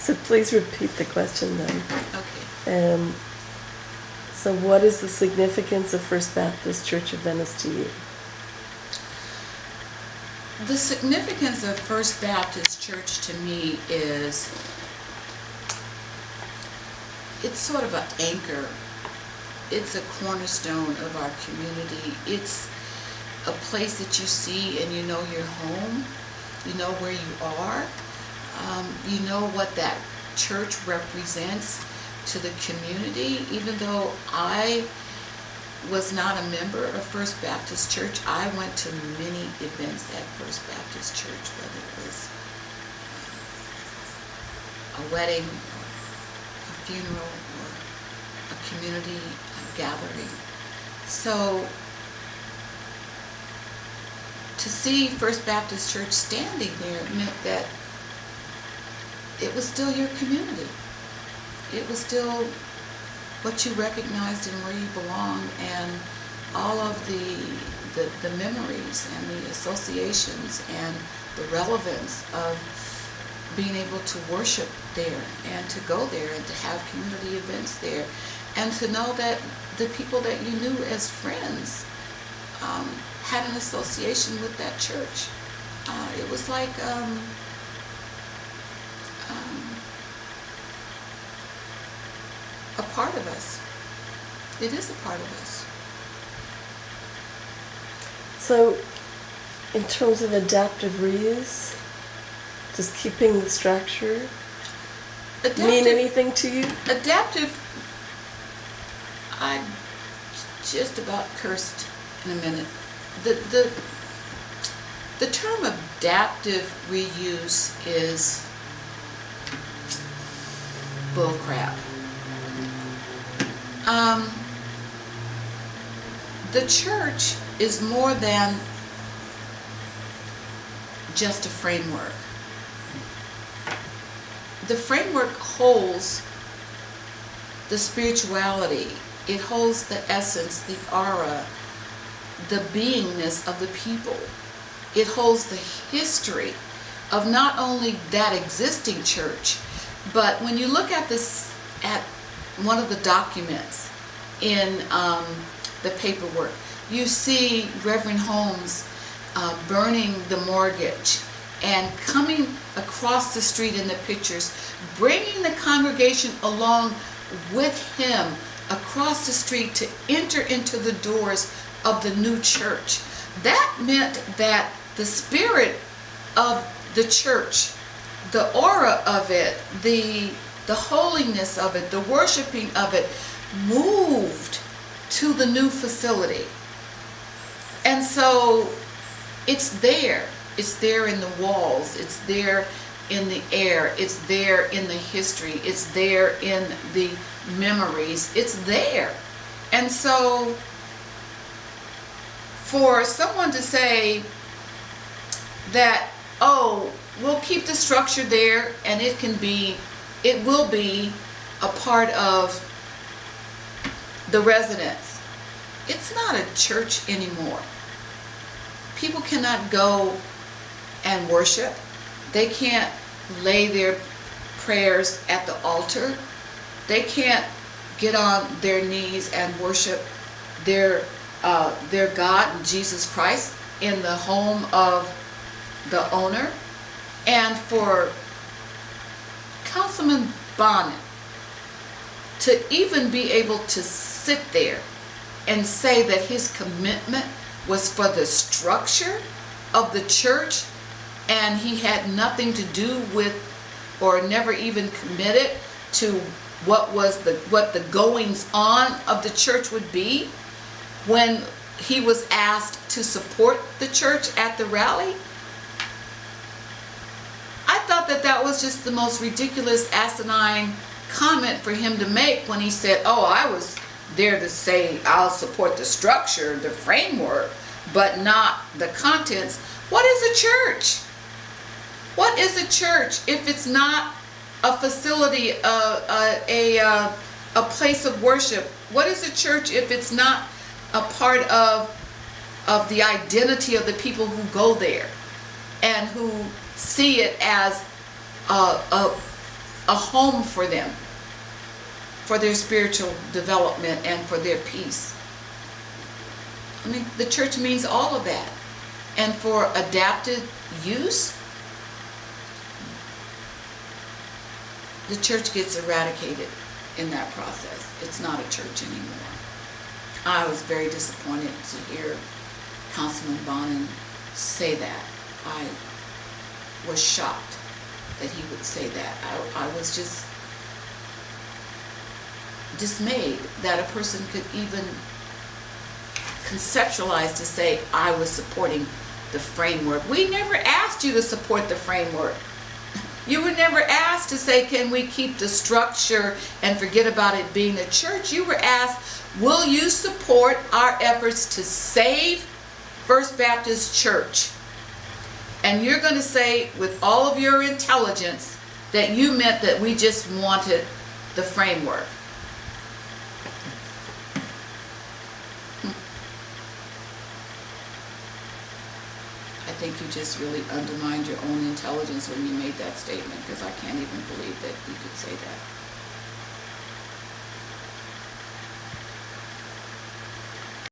So please repeat the question then. Okay. So what is the significance of First Baptist Church of Venice to you? The significance of First Baptist Church to me is it's sort of an anchor. It's a cornerstone of our community. It's a place that you see and you know you're home. You know where you are. You know what that church represents to the community. Even though I was not a member of First Baptist Church, I went to many events at First Baptist Church, whether it was a wedding, or a funeral, or a community gathering. So to see First Baptist Church standing there meant that it was still your community. It was still what you recognized and where you belonged, and all of the memories and the associations and the relevance of being able to worship there and to go there and to have community events there, and to know that the people that you knew as friends had an association with that church. It was like a part of us. It is a part of us. So in terms of adaptive reuse, does keeping the structure mean anything to you? Adaptive, I just about cursed in a minute. The term adaptive reuse is bullcrap. The church is more than just a framework. The framework holds the spirituality. It holds the essence, the aura, the beingness of the people. It holds the history of not only that existing church, but when you look at this, at one of the documents in the paperwork, you see Reverend Holmes burning the mortgage and coming across the street in the pictures, bringing the congregation along with him across the street to enter into the doors of the new church. That meant that the spirit of the church, the aura of it, the holiness of it, the worshiping of it, moved to the new facility. And so it's there. It's there in the walls. It's there in the air. It's there in the history. It's there in the memories. It's there. And so for someone to say that, oh, we'll keep the structure there and it will be a part of the residence. It's not a church anymore. People cannot go and worship. They can't lay their prayers at the altar. They can't get on their knees and worship their God, Jesus Christ, in the home of the owner. And for Councilman Bonnet to even be able to sit there and say that his commitment was for the structure of the church, and he had nothing to do with, or never even committed to what the goings on of the church would be when he was asked to support the church at the rally. I thought that was just the most ridiculous, asinine comment for him to make when he said, oh, I was there to say I'll support the structure, the framework, but not the contents. What is a church? What is a church if it's not a facility, a place of worship? What is a church if it's not a part of the identity of the people who go there and who see it as a home for them, for their spiritual development and for their peace. I mean, the church means all of that. And for adapted use, the church gets eradicated in that process. It's not a church anymore. I was very disappointed to hear Councilman Bonin say that. I was shocked that he would say that. I was just dismayed that a person could even conceptualize to say, I was supporting the framework. We never asked you to support the framework. You were never asked to say, can we keep the structure and forget about it being a church? You were asked, will you support our efforts to save First Baptist Church? And you're going to say with all of your intelligence that you meant that we just wanted the framework. I think you just really undermined your own intelligence when you made that statement, because I can't even believe that you could say that.